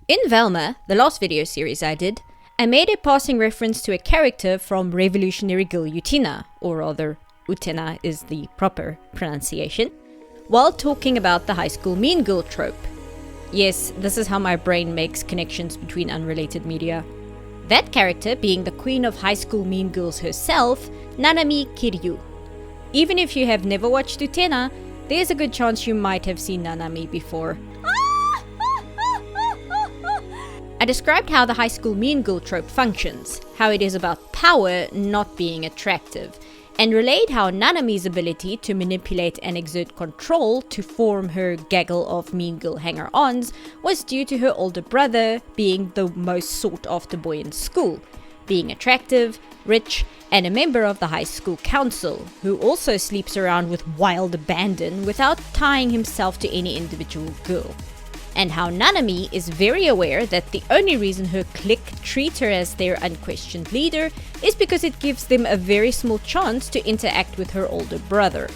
In Velma, the last video series I did, I made a passing reference to a character from Revolutionary Girl Utena, or rather, Utena is the proper pronunciation, while talking about the high school mean girl trope. Yes, this is how my brain makes connections between unrelated media. That character being the queen of high school mean girls herself, Nanami Kiryu. Even if you have never watched Utena, there's a good chance you might have seen Nanami before. I described how the high school mean girl trope functions, how it is about power not being attractive, and relayed how Nanami's ability to manipulate and exert control to form her gaggle of mean girl hanger-ons was due to her older brother being the most sought-after boy in school, being attractive, rich, and a member of the high school council, who also sleeps around with wild abandon without tying himself to any individual girl. And how Nanami is very aware that the only reason her clique treat her as their unquestioned leader is because it gives them a very small chance to interact with her older brother.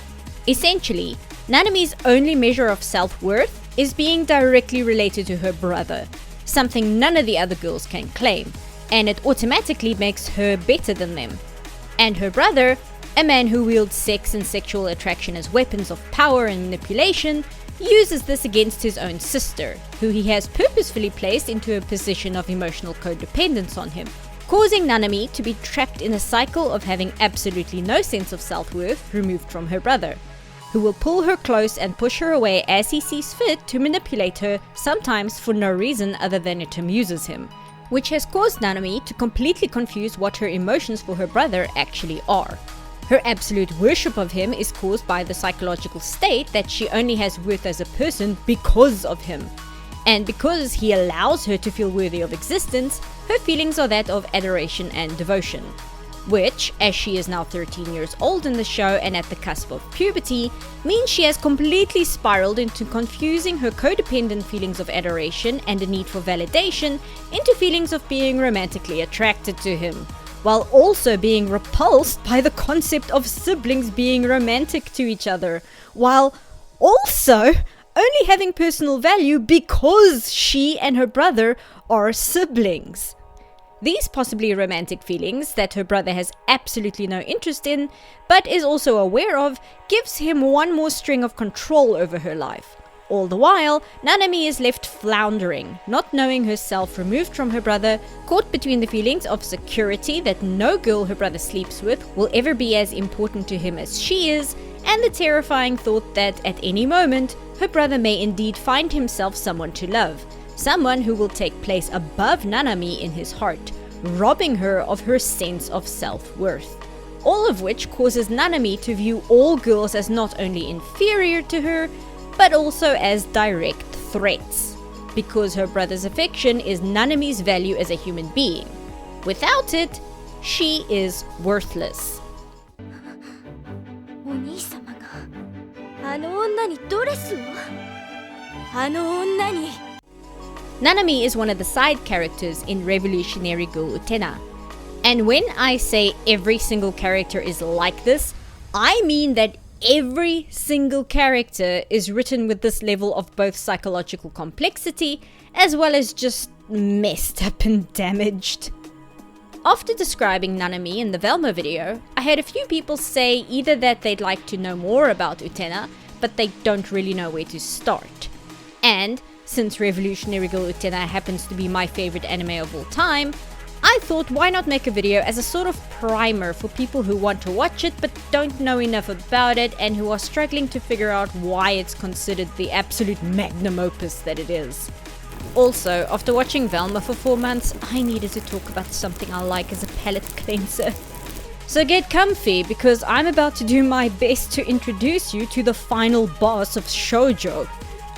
Essentially, Nanami's only measure of self-worth is being directly related to her brother, something none of the other girls can claim, and it automatically makes her better than them. And her brother, a man who wields sex and sexual attraction as weapons of power and manipulation, uses this against his own sister, who he has purposefully placed into a position of emotional codependence on him, causing Nanami to be trapped in a cycle of having absolutely no sense of self-worth removed from her brother, who will pull her close and push her away as he sees fit to manipulate her, sometimes for no reason other than it amuses him, which has caused Nanami to completely confuse what her emotions for her brother actually are. Her absolute worship of him is caused by the psychological state that she only has worth as a person because of him. And because he allows her to feel worthy of existence, her feelings are that of adoration and devotion. Which, as she is now 13 years old in the show and at the cusp of puberty, means she has completely spiraled into confusing her codependent feelings of adoration and a need for validation into feelings of being romantically attracted to him, while also being repulsed by the concept of siblings being romantic to each other, while also only having personal value because she and her brother are siblings. These possibly romantic feelings that her brother has absolutely no interest in, but is also aware of, gives him one more string of control over her life. All the while, Nanami is left floundering, not knowing herself, removed from her brother, caught between the feelings of security that no girl her brother sleeps with will ever be as important to him as she is, and the terrifying thought that at any moment, her brother may indeed find himself someone to love, someone who will take place above Nanami in his heart, robbing her of her sense of self-worth. All of which causes Nanami to view all girls as not only inferior to her, but also as direct threats, because her brother's affection is Nanami's value as a human being. Without it, she is worthless. Nanami is one of the side characters in Revolutionary Girl Utena. And when I say every single character is like this, I mean that every single character is written with this level of both psychological complexity as well as just messed up and damaged. After describing Nanami in the Velma video, I had a few people say either that they'd like to know more about Utena, but they don't really know where to start. And since Revolutionary Girl Utena happens to be my favorite anime of all time, I thought why not make a video as a sort of primer for people who want to watch it but don't know enough about it and who are struggling to figure out why it's considered the absolute magnum opus that it is. Also, after watching Velma for 4 months, I needed to talk about something I like as a palate cleanser. So get comfy, because I'm about to do my best to introduce you to the final boss of shoujo,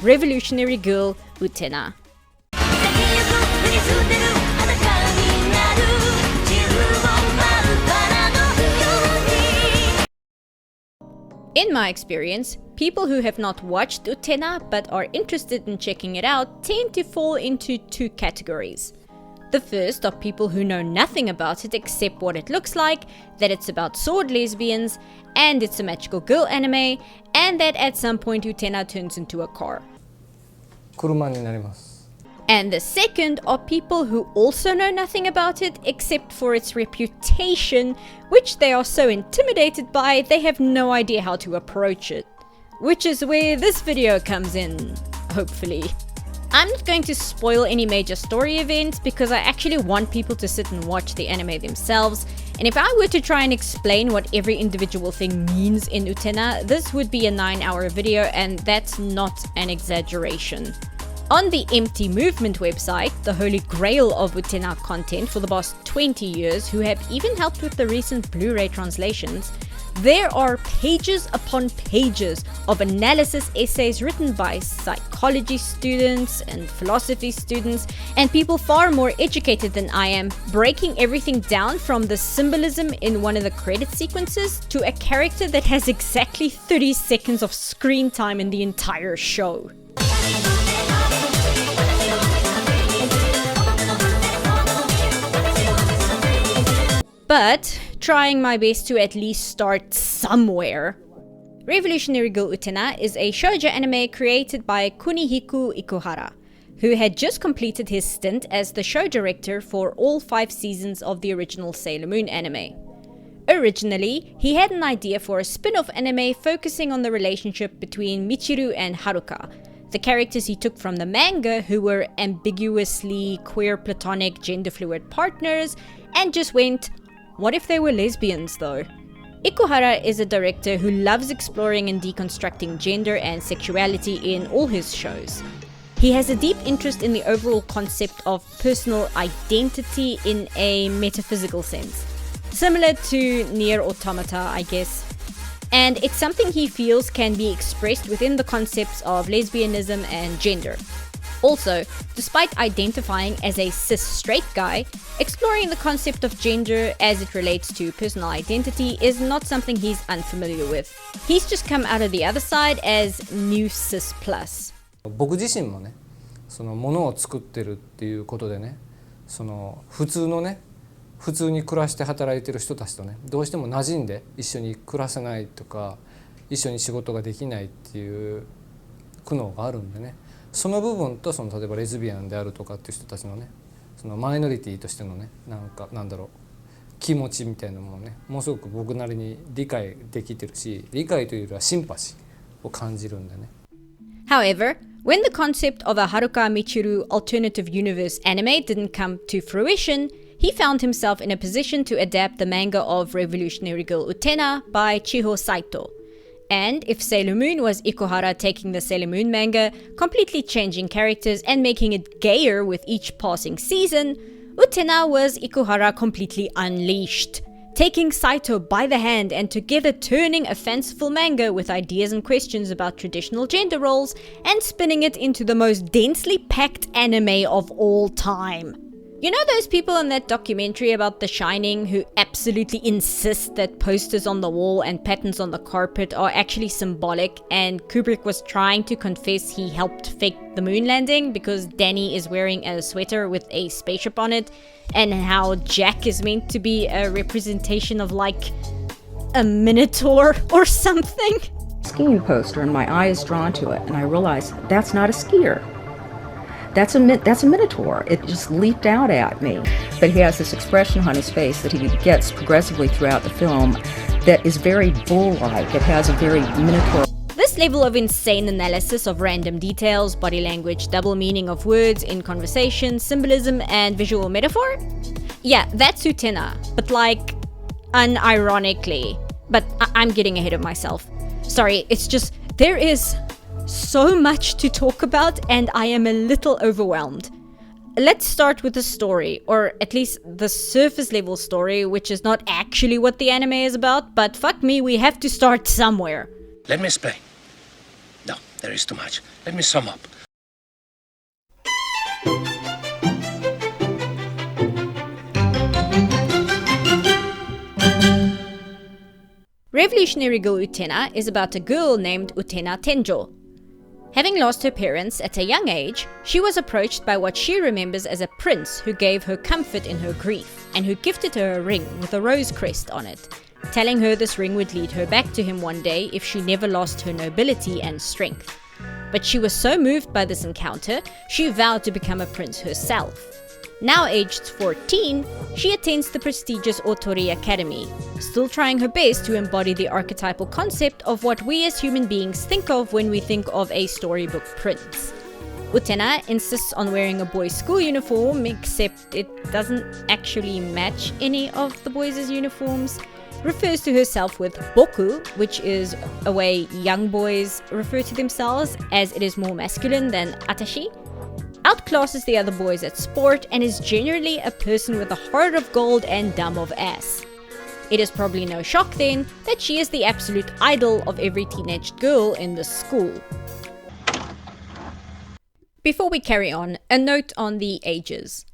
Revolutionary Girl Utena. In my experience, people who have not watched Utena but are interested in checking it out tend to fall into two categories. The first are people who know nothing about it except what it looks like, that it's about sword lesbians, and it's a magical girl anime, and that at some point Utena turns into a car. 車になります。And the second are people who also know nothing about it except for its reputation, which they are so intimidated by they have no idea how to approach it. Which is where this video comes in, hopefully. I'm not going to spoil any major story events because I actually want people to sit and watch the anime themselves, and if I were to try and explain what every individual thing means in Utena, this would be a 9-hour video, and that's not an exaggeration. On the Empty Movement website, the holy grail of Utena content for the past 20 years, who have even helped with the recent Blu-ray translations, there are pages upon pages of analysis essays written by psychology students and philosophy students and people far more educated than I am, breaking everything down from the symbolism in one of the credit sequences to a character that has exactly 30 seconds of screen time in the entire show. But trying my best to at least start somewhere. Revolutionary Girl Utena is a shoujo anime created by Kunihiko Ikuhara, who had just completed his stint as the show director for all 5 seasons of the original Sailor Moon anime. Originally, he had an idea for a spin-off anime focusing on the relationship between Michiru and Haruka, the characters he took from the manga who were ambiguously queer platonic gender-fluid partners, and just went, what if they were lesbians though? Ikuhara is a director who loves exploring and deconstructing gender and sexuality in all his shows. He has a deep interest in the overall concept of personal identity in a metaphysical sense, similar to Nier Automata, I guess. And it's something he feels can be expressed within the concepts of lesbianism and gender. Also, despite identifying as a cis straight guy, exploring the concept of gender as it relates to personal identity is not something he's unfamiliar with. He's just come out of the other side as new cis plus. 僕自身もね、そのものを作ってるっていうことでね、その普通のね、普通に暮らして働いてる人たちとね、どうしても馴染んで一緒に暮らせないとか、一緒に仕事ができないっていう苦悩があるんでね。その部分と例えばレズビアンであるとかっていう人たちのね、そのマイノリティとしてのね、なんだろう、気持ちみたいなものをね、ものすごく僕なりに理解できてるし、理解というよりはシンパシーを感じるんでね。However, when the concept of a Haruka Michiru alternative universe anime didn't come to fruition, he found himself in a position to adapt the manga of Revolutionary Girl Utena by Chiho Saito. And if Sailor Moon was Ikuhara taking the Sailor Moon manga, completely changing characters and making it gayer with each passing season, Utena was Ikuhara completely unleashed, taking Saito by the hand and together turning a fanciful manga with ideas and questions about traditional gender roles and spinning it into the most densely packed anime of all time. You know those people in that documentary about The Shining who absolutely insist that posters on the wall and patterns on the carpet are actually symbolic, and Kubrick was trying to confess he helped fake the moon landing because Danny is wearing a sweater with a spaceship on it, and how Jack is meant to be a representation of like a minotaur or something? Skiing poster and my eye is drawn to it and I realize that's not a skier. That's a minotaur. It just leaped out at me. But he has this expression on his face that he gets progressively throughout the film that is very bull-like. It has a very minotaur. This level of insane analysis of random details, body language, double meaning of words in conversation, symbolism, and visual metaphor? Yeah, that's Utena, but like, unironically. But I'm getting ahead of myself. Sorry, it's just, there is so much to talk about and I am a little overwhelmed. Let's start with the story, or at least the surface level story, which is not actually what the anime is about, but fuck me, we have to start somewhere. Let me explain. No, there is too much. Let me sum up. Revolutionary Girl Utena is about a girl named Utena Tenjo. Having lost her parents at a young age, she was approached by what she remembers as a prince who gave her comfort in her grief and who gifted her a ring with a rose crest on it, telling her this ring would lead her back to him one day if she never lost her nobility and strength. but she was so moved by this encounter, she vowed to become a prince herself. Now aged 14, she attends the prestigious Otori Academy, still trying her best to embody the archetypal concept of what we as human beings think of when we think of a storybook prince. Utena insists on wearing a boys' school uniform, except it doesn't actually match any of the boys' uniforms, refers to herself with boku, which is a way young boys refer to themselves, as it is more masculine than atashi, outclasses the other boys at sport, and is generally a person with a heart of gold and dumb of ass. It is probably no shock then that she is the absolute idol of every teenage girl in the school. Before we carry on, a note on the ages.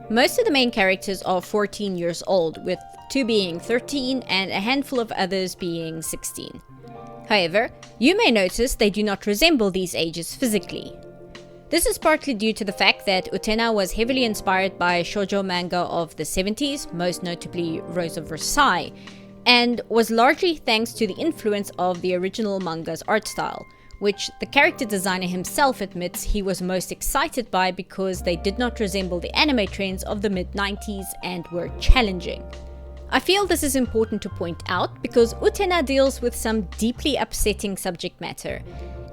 Most of the main characters are 14 years old, with 2 being 13 and a handful of others being 16. However, you may notice they do not resemble these ages physically. This is partly due to the fact that Utena was heavily inspired by shoujo manga of the 70s, most notably Rose of Versailles, and was largely thanks to the influence of the original manga's art style, which the character designer himself admits he was most excited by because they did not resemble the anime trends of the mid-90s and were challenging. I feel this is important to point out because Utena deals with some deeply upsetting subject matter,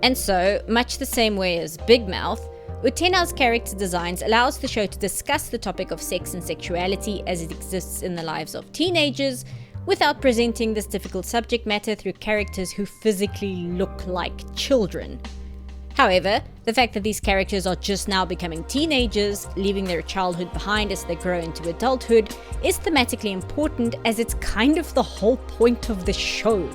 and so, much the same way as Big Mouth, Utena's character designs allows the show to discuss the topic of sex and sexuality as it exists in the lives of teenagers, without presenting this difficult subject matter through characters who physically look like children. However, the fact that these characters are just now becoming teenagers, leaving their childhood behind as they grow into adulthood, is thematically important as it's kind of the whole point of the show.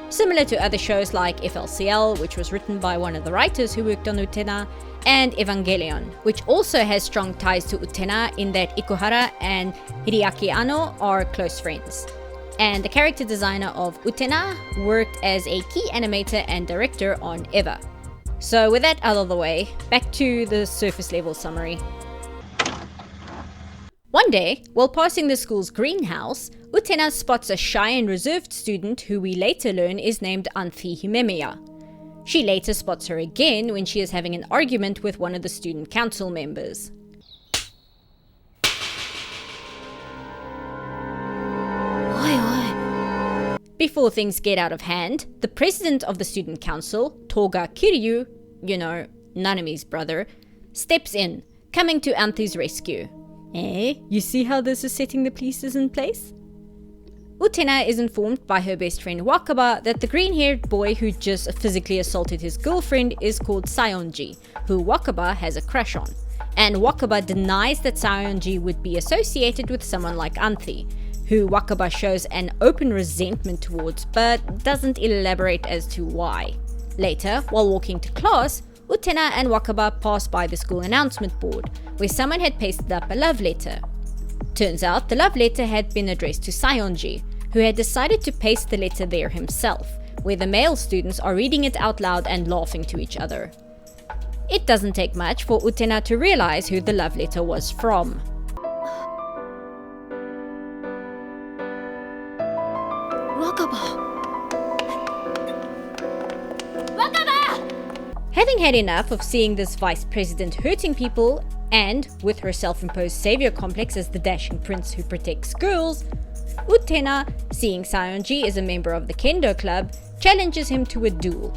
Similar to other shows like FLCL, which was written by one of the writers who worked on Utena, and Evangelion, which also has strong ties to Utena in that Ikuhara and Hideaki Anno are close friends. And the character designer of Utena worked as a key animator and director on Eva. So with that out of the way, back to the surface level summary. One day, while passing the school's greenhouse, Utena spots a shy and reserved student who we later learn is named Anthi Himemiya. She later spots her again when she is having an argument with one of the student council members. Before things get out of hand, the president of the student council, Toga Kiryu, Nanami's brother, steps in, coming to Anthi's rescue. You see how this is setting the pieces in place? Utena is informed by her best friend Wakaba that the green-haired boy who just physically assaulted his girlfriend is called Sayonji, who Wakaba has a crush on. And Wakaba denies that Sayonji would be associated with someone like Anthi, who Wakaba shows an open resentment towards but doesn't elaborate as to why. Later, while walking to class, Utena and Wakaba pass by the school announcement board, where someone had pasted up a love letter. Turns out the love letter had been addressed to Sayonji, who had decided to paste the letter there himself, where the male students are reading it out loud and laughing to each other. It doesn't take much for Utena to realize who the love letter was from. Having had enough of seeing this vice president hurting people, and with her self-imposed savior complex as the dashing prince who protects girls, Utena, seeing Sayonji as a member of the kendo club, challenges him to a duel.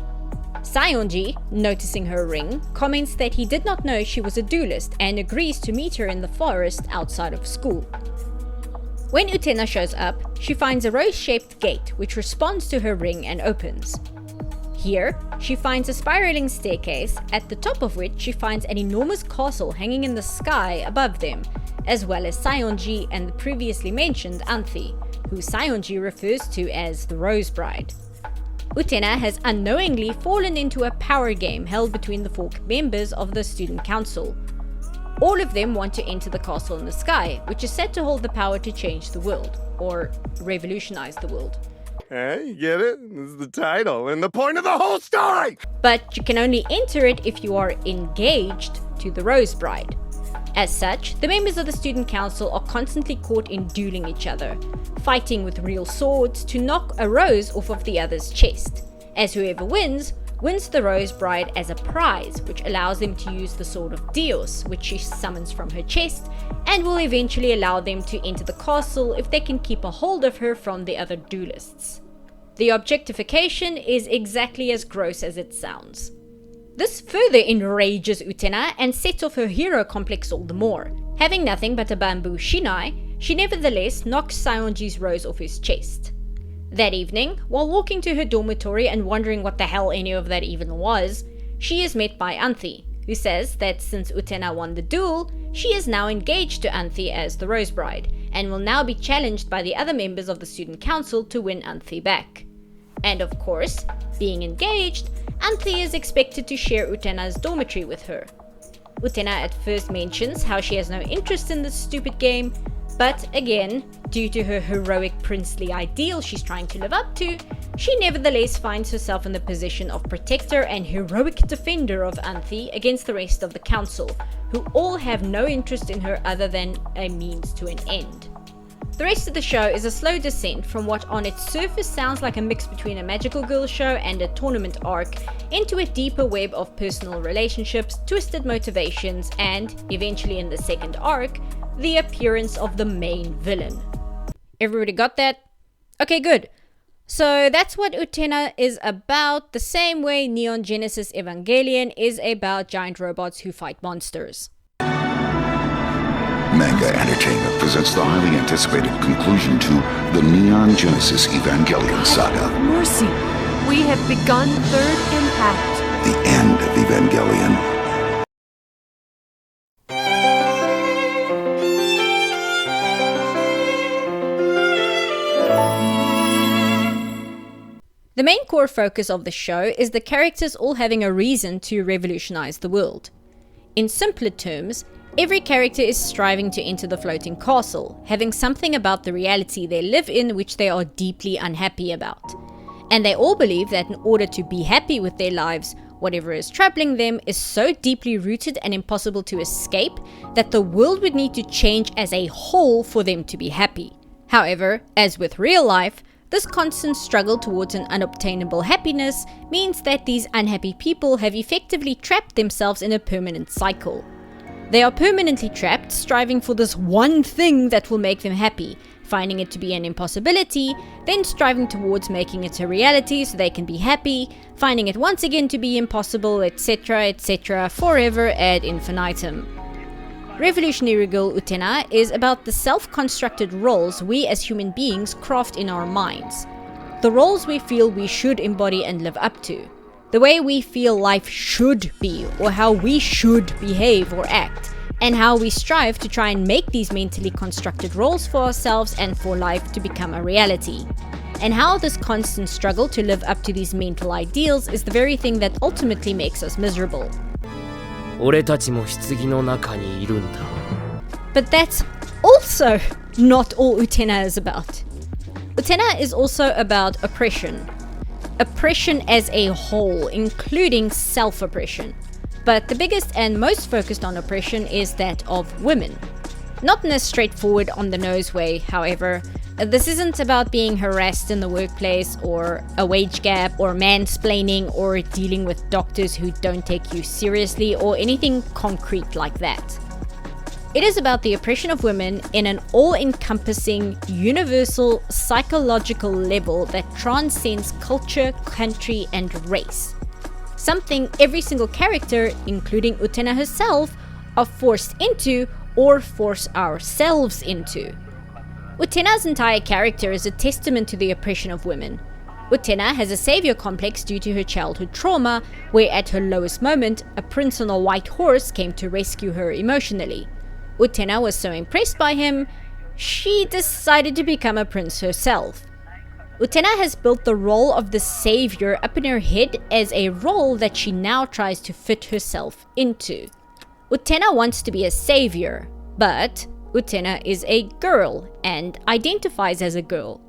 Sayonji, noticing her ring, comments that he did not know she was a duelist and agrees to meet her in the forest outside of school. When Utena shows up, she finds a rose-shaped gate which responds to her ring and opens. Here, she finds a spiraling staircase, at the top of which she finds an enormous castle hanging in the sky above them, as well as Sayonji and the previously mentioned Anthi, who Sayonji refers to as the Rose Bride. Utena has unknowingly fallen into a power game held between the 4 members of the student council. All of them want to enter the castle in the sky, which is said to hold the power to change the world, or revolutionize the world. Hey, you get it? This is the title and the point of the whole story! But you can only enter it if you are engaged to the Rose Bride. As such, the members of the student council are constantly caught in dueling each other, fighting with real swords to knock a rose off of the other's chest, as whoever wins wins the Rose Bride as a prize, which allows them to use the Sword of Dios, which she summons from her chest, and will eventually allow them to enter the castle if they can keep a hold of her from the other duelists. The objectification is exactly as gross as it sounds. This further enrages Utena and sets off her hero complex all the more. Having nothing but a bamboo shinai, she nevertheless knocks Saionji's rose off his chest. That evening, while walking to her dormitory and wondering what the hell any of that even was, she is met by Anthi, who says that since Utena won the duel, she is now engaged to Anthi as the Rose Bride, and will now be challenged by the other members of the student council to win Anthi back. And of course, being engaged, Anthi is expected to share Utena's dormitory with her. Utena at first mentions how she has no interest in this stupid game, but again, due to her heroic princely ideal she's trying to live up to, she nevertheless finds herself in the position of protector and heroic defender of Anthi against the rest of the council, who all have no interest in her other than a means to an end. The rest of the show is a slow descent from what on its surface sounds like a mix between a magical girl show and a tournament arc into a deeper web of personal relationships, twisted motivations, and, eventually in the second arc, the appearance of the main villain. Everybody got that? Okay, good. So that's what Utena is about, the same way Neon Genesis Evangelion is about giant robots who fight monsters. Manga Entertainment presents the highly anticipated conclusion to the Neon Genesis Evangelion saga. Mercy, we have begun Third Impact. The end of Evangelion. The main core focus of the show is the characters all having a reason to revolutionize the world. In simpler terms, every character is striving to enter the floating castle, having something about the reality they live in which they are deeply unhappy about. And they all believe that in order to be happy with their lives, whatever is troubling them is so deeply rooted and impossible to escape that the world would need to change as a whole for them to be happy. However, as with real life, this constant struggle towards an unobtainable happiness means that these unhappy people have effectively trapped themselves in a permanent cycle. They are permanently trapped, striving for this one thing that will make them happy, finding it to be an impossibility, then striving towards making it a reality so they can be happy, finding it once again to be impossible, etc., forever ad infinitum. Revolutionary Girl Utena is about the self-constructed roles we as human beings craft in our minds. The roles we feel we should embody and live up to. The way we feel life should be, or how we should behave or act, and how we strive to try and make these mentally constructed roles for ourselves and for life to become a reality. And how this constant struggle to live up to these mental ideals is the very thing that ultimately makes us miserable. 俺たちも棺の中にいるんだ。 But that's also not all Utena is about. Utena is also about oppression. Oppression as a whole, including self-oppression. But the biggest and most focused on oppression is that of women. Not in a straightforward on-the-nose way, however. This isn't about being harassed in the workplace, or a wage gap, or mansplaining, or dealing with doctors who don't take you seriously, or anything concrete like that. It is about the oppression of women in an all-encompassing, universal, psychological level that transcends culture, country, and race. Something every single character, including Utena herself, are forced into or force ourselves into. Utena's entire character is a testament to the oppression of women. Utena has a savior complex due to her childhood trauma, where at her lowest moment, a prince on a white horse came to rescue her emotionally. Utena was so impressed by him, she decided to become a prince herself. Utena has built the role of the savior up in her head as a role that she now tries to fit herself into. Utena wants to be a savior, but Utena is a girl and identifies as a girl.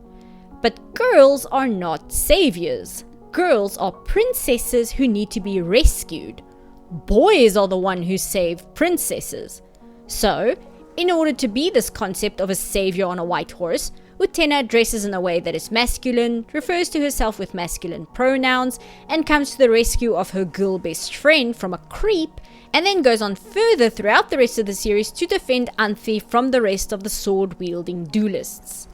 But girls are not saviors. Girls are princesses who need to be rescued. Boys are the one who save princesses. So, in order to be this concept of a savior on a white horse, Utena dresses in a way that is masculine, refers to herself with masculine pronouns, and comes to the rescue of her girl best friend from a creep, and then goes on further throughout the rest of the series to defend Anthe from the rest of the sword-wielding duelists.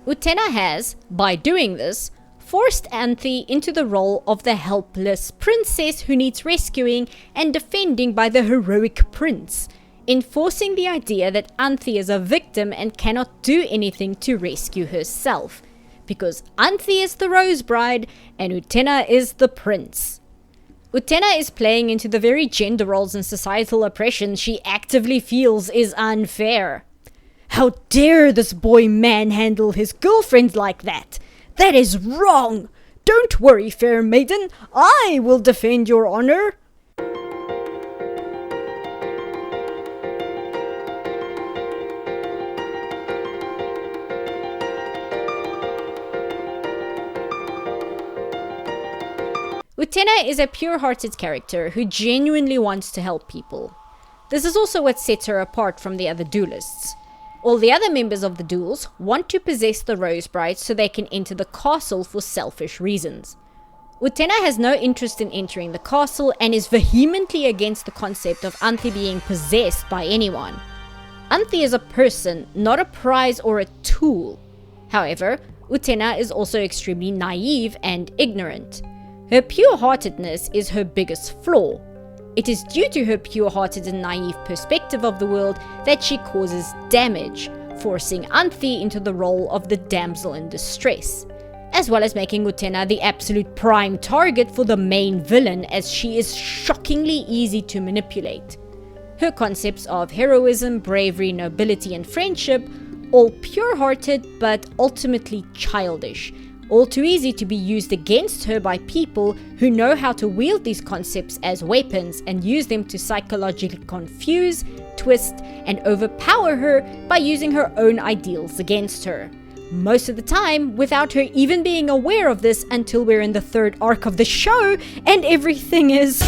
Utena has, by doing this, forced Anthe into the role of the helpless princess who needs rescuing and defending by the heroic prince, enforcing the idea that Anthe is a victim and cannot do anything to rescue herself, because Anthe is the Rose Bride and Utena is the prince. Utena is playing into the very gender roles and societal oppression she actively feels is unfair. How dare this boy manhandle his girlfriend like that? That is wrong! Don't worry, fair maiden, I will defend your honor! Utena is a pure-hearted character who genuinely wants to help people. This is also what sets her apart from the other duelists. All the other members of the duels want to possess the Rose Bride so they can enter the castle for selfish reasons. Utena has no interest in entering the castle and is vehemently against the concept of Anthe being possessed by anyone. Anthe is a person, not a prize or a tool. However, Utena is also extremely naive and ignorant. Her pure-heartedness is her biggest flaw. It is due to her pure-hearted and naive perspective of the world that she causes damage, forcing Anthe into the role of the damsel in distress, as well as making Utena the absolute prime target for the main villain, as she is shockingly easy to manipulate. Her concepts of heroism, bravery, nobility and friendship, all pure-hearted but ultimately childish, all too easy to be used against her by people who know how to wield these concepts as weapons and use them to psychologically confuse, twist, and overpower her by using her own ideals against her. Most of the time, without her even being aware of this until we're in the third arc of the show and everything is...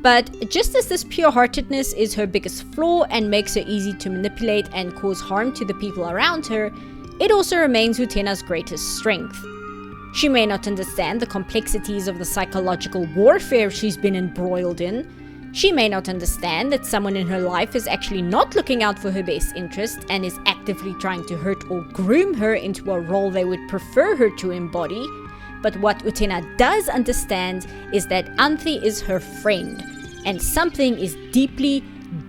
But just as this pure-heartedness is her biggest flaw and makes her easy to manipulate and cause harm to the people around her, it also remains Utena's greatest strength. She may not understand the complexities of the psychological warfare she's been embroiled in. She may not understand that someone in her life is actually not looking out for her best interest and is actively trying to hurt or groom her into a role they would prefer her to embody. But what Utena does understand is that Anthe is her friend, and something is deeply,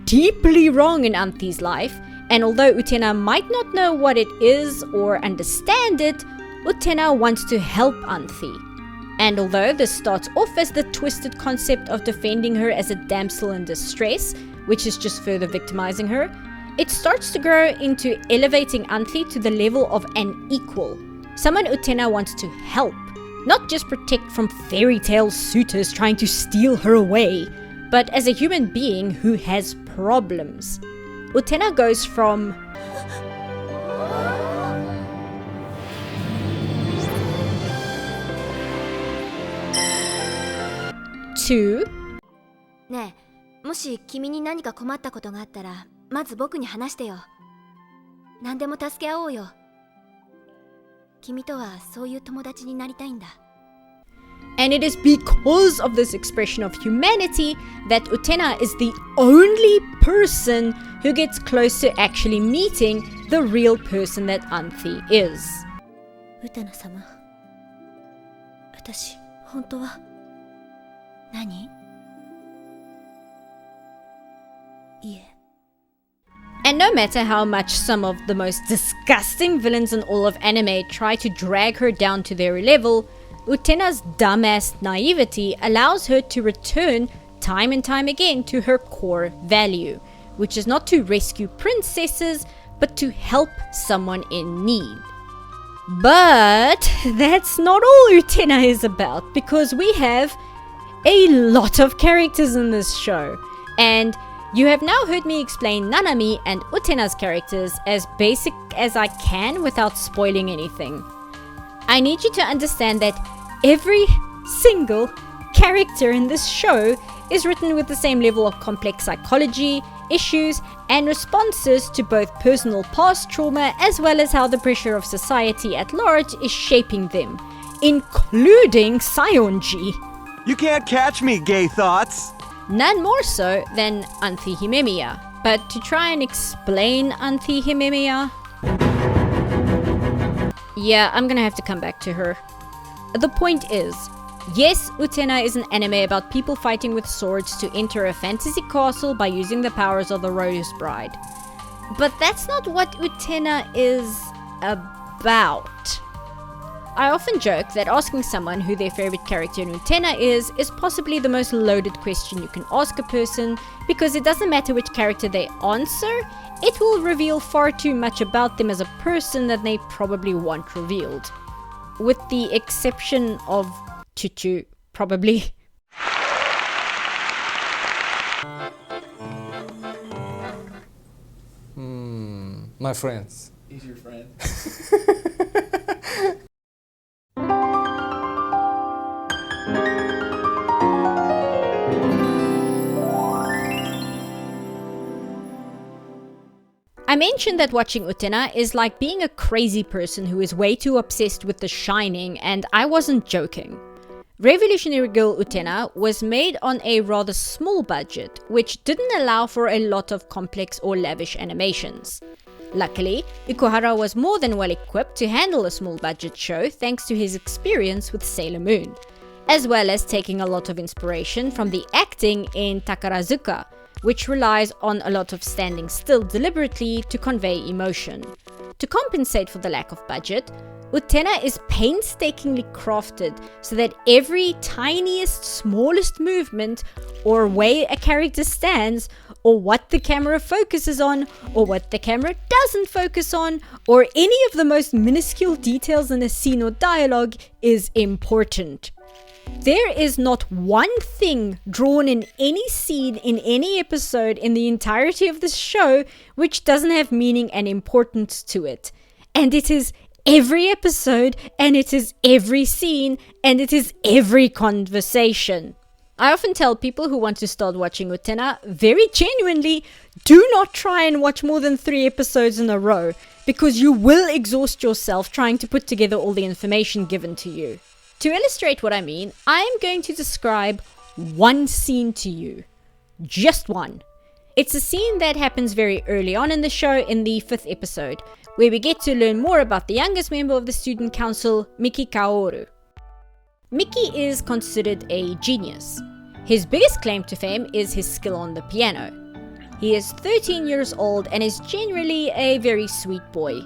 deeply wrong in Anthe's life, and although Utena might not know what it is or understand it, Utena wants to help Anthe. And although this starts off as the twisted concept of defending her as a damsel in distress, which is just further victimizing her, it starts to grow into elevating Anthe to the level of an equal, someone Utena wants to help. Not just protect from fairy tale suitors trying to steal her away, but as a human being who has problems. Utena goes from to ねえ、もし君に何か困ったことがあったら、まず僕に話してよ。何でも助け合おうよ。君とはそういう友達になりたいんだ。And it is because of this expression of humanity that Utena is the only person who gets close to actually meeting the real person that Anthe is. ウテナ様、私、本当は何？いえ。And no matter how much some of the most disgusting villains in all of anime try to drag her down to their level, Utena's dumbass naivety allows her to return time and time again to her core value, which is not to rescue princesses, but to help someone in need. But that's not all Utena is about, because we have a lot of characters in this show, and you have now heard me explain Nanami and Utena's characters as basic as I can without spoiling anything. I need you to understand that every single character in this show is written with the same level of complex psychology, issues, and responses to both personal past trauma as well as how the pressure of society at large is shaping them, including Saionji. You can't catch me, gay thoughts! None more so than Anthi Himemiya. But to try and explain Anthi Himemiya... yeah, I'm gonna have to come back to her. The point is, yes, Utena is an anime about people fighting with swords to enter a fantasy castle by using the powers of the Rose Bride. But that's not what Utena is about. I often joke that asking someone who their favorite character in Utena is possibly the most loaded question you can ask a person, because it doesn't matter which character they answer, it will reveal far too much about them as a person that they probably want revealed. With the exception of Chuchu, probably. My friends. He's your friend. I mentioned that watching Utena is like being a crazy person who is way too obsessed with The Shining, and I wasn't joking. Revolutionary Girl Utena was made on a rather small budget, which didn't allow for a lot of complex or lavish animations. Luckily, Ikuhara was more than well equipped to handle a small budget show thanks to his experience with Sailor Moon, as well as taking a lot of inspiration from the acting in Takarazuka, which relies on a lot of standing still deliberately to convey emotion. To compensate for the lack of budget, Utena is painstakingly crafted so that every tiniest, smallest movement, or way a character stands, or what the camera focuses on, or what the camera doesn't focus on, or any of the most minuscule details in a scene or dialogue is important. There is not one thing drawn in any scene in any episode in the entirety of this show which doesn't have meaning and importance to it. And it is every episode, and it is every scene, and it is every conversation. I often tell people who want to start watching Utena, very genuinely, do not try and watch more than 3 episodes in a row, because you will exhaust yourself trying to put together all the information given to you. To illustrate what I mean, I am going to describe one scene to you. Just one. It's a scene that happens very early on in the show in the 5th episode, where we get to learn more about the youngest member of the student council, Miki Kaoru. Miki is considered a genius. His biggest claim to fame is his skill on the piano. He is 13 years old and is generally a very sweet boy.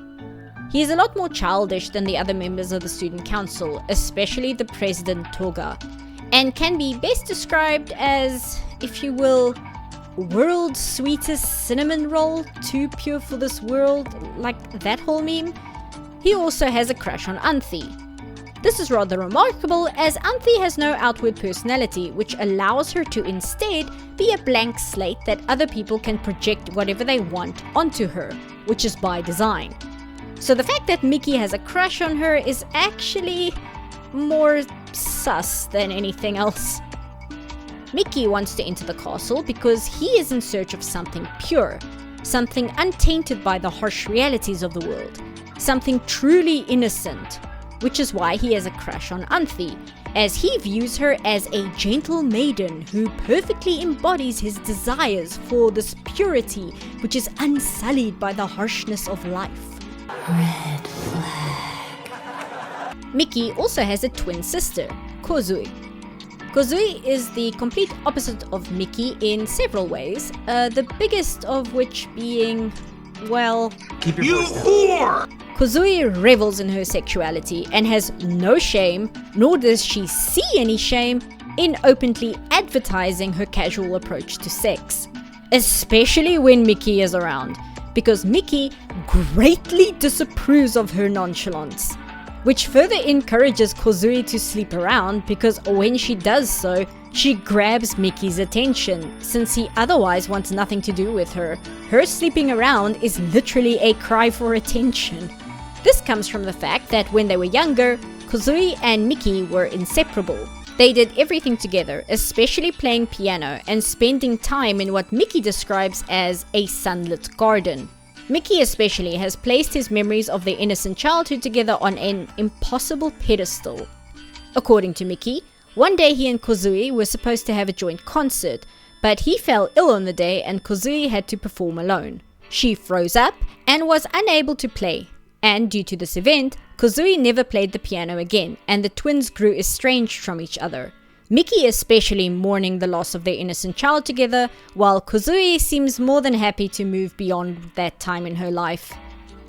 He is a lot more childish than the other members of the student council, especially the president Toga, and can be best described as, if you will, world's sweetest cinnamon roll, too pure for this world, like that whole meme. He also has a crush on Anthi. This is rather remarkable, as Anthi has no outward personality, which allows her to instead be a blank slate that other people can project whatever they want onto her, which is by design. So the fact that Miki has a crush on her is actually more sus than anything else. Miki wants to enter the castle because he is in search of something pure, something untainted by the harsh realities of the world, something truly innocent, which is why he has a crush on Anthi, as he views her as a gentle maiden who perfectly embodies his desires for this purity which is unsullied by the harshness of life. Red flag. Miki also has a twin sister, Kozui. Kozui is the complete opposite of Miki in several ways, the biggest of which being, well... Keep your voice down. You whore! Kozui revels in her sexuality and has no shame, nor does she see any shame, in openly advertising her casual approach to sex. Especially when Miki is around, because Miki greatly disapproves of her nonchalance, which further encourages Kozui to sleep around, because when she does so, she grabs Miki's attention, since he otherwise wants nothing to do with her. Her sleeping around is literally a cry for attention. This comes from the fact that when they were younger, Kozui and Miki were inseparable, They did everything together, especially playing piano and spending time in what Mickey describes as a sunlit garden. Mickey especially has placed his memories of their innocent childhood together on an impossible pedestal. According to Mickey, one day he and Kozui were supposed to have a joint concert, but he fell ill on the day and Kozui had to perform alone. She froze up and was unable to play, and due to this event, Kozui never played the piano again, and the twins grew estranged from each other. Mickey especially mourning the loss of their innocent child together, while Kozui seems more than happy to move beyond that time in her life.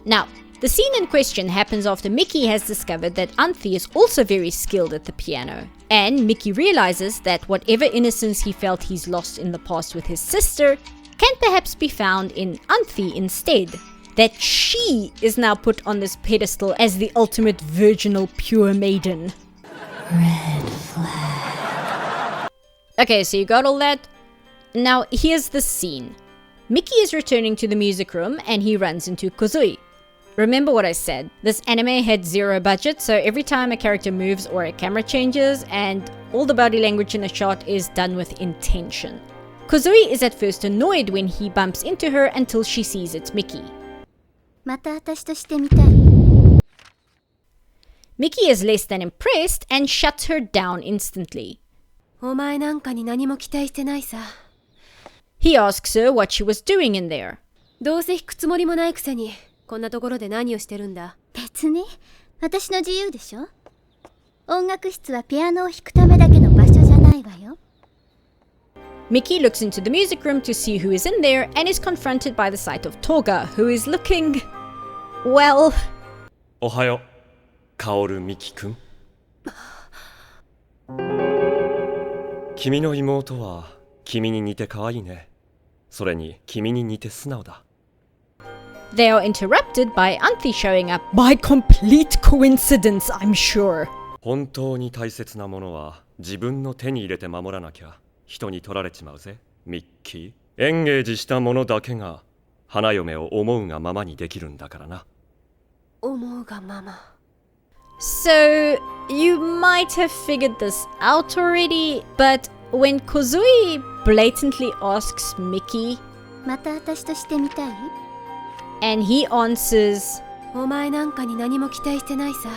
Now, the scene in question happens after Mickey has discovered that Anthi is also very skilled at the piano, and Mickey realizes that whatever innocence he felt he's lost in the past with his sister can perhaps be found in Anthi instead. That she is now put on this pedestal as the ultimate virginal pure maiden. Red flag. Okay, so you got all that? Now here's the scene. Mickey is returning to the music room and he runs into Kozui. Remember what I said, this anime had zero budget, so every time a character moves or a camera changes and all the body language in a shot is done with intention. Kozui is at first annoyed when he bumps into her until she sees it's Mickey. Mickey is less than impressed and shuts her down instantly. He asks her what she was doing in there. どうせ弾くつもりもないくせにこんなところで何をしてるんだ。別に私の自由でしょ。音楽室はピアノを弾くためだけの場所じゃないわよ。Mickey looks into the music room to see who is in there and is confronted by the sight of Toga, who is looking... well... おはよう、カオルミキ君。君の妹は君に似て可愛いね。それに君に似て素直だ。They are interrupted by Anthi showing up by complete coincidence, I'm sure. 本当に大切なものは自分の手に入れて守らなきゃ人に取られちまうぜ、ミッキー。エンゲージしたものだけが花嫁を思うがままにできるんだからな。思うがまま。So, you might have figured this out already, but when Kozui blatantly asks Mickey, また私としてみたい? and he answers, お前なんかに何も期待してないさ。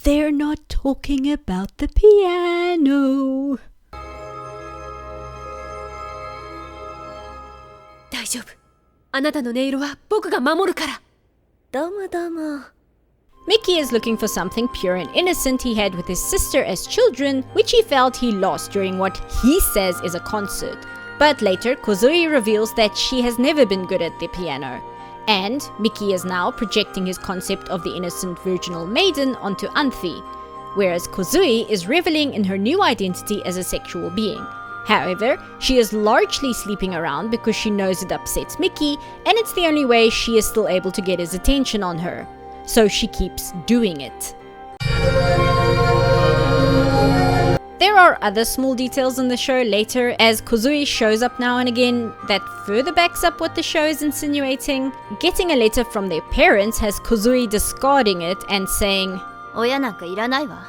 They're not talking about the piano. 大丈夫。あなたの音色は僕が守るから。どうもどうも。Mickey is looking for something pure and innocent he had with his sister as children, which he felt he lost during what he says is a concert. But later, Kozui reveals that she has never been good at the piano. And Mickey is now projecting his concept of the innocent virginal maiden onto Anthi, whereas Kozui is reveling in her new identity as a sexual being. However, she is largely sleeping around because she knows it upsets Mickey, and it's the only way she is still able to get his attention on her. So she keeps doing it. There are other small details in the show later, as Kozui shows up now and again that further backs up what the show is insinuating. Getting a letter from their parents has Kozui discarding it and saying, 親なんかいらないわ。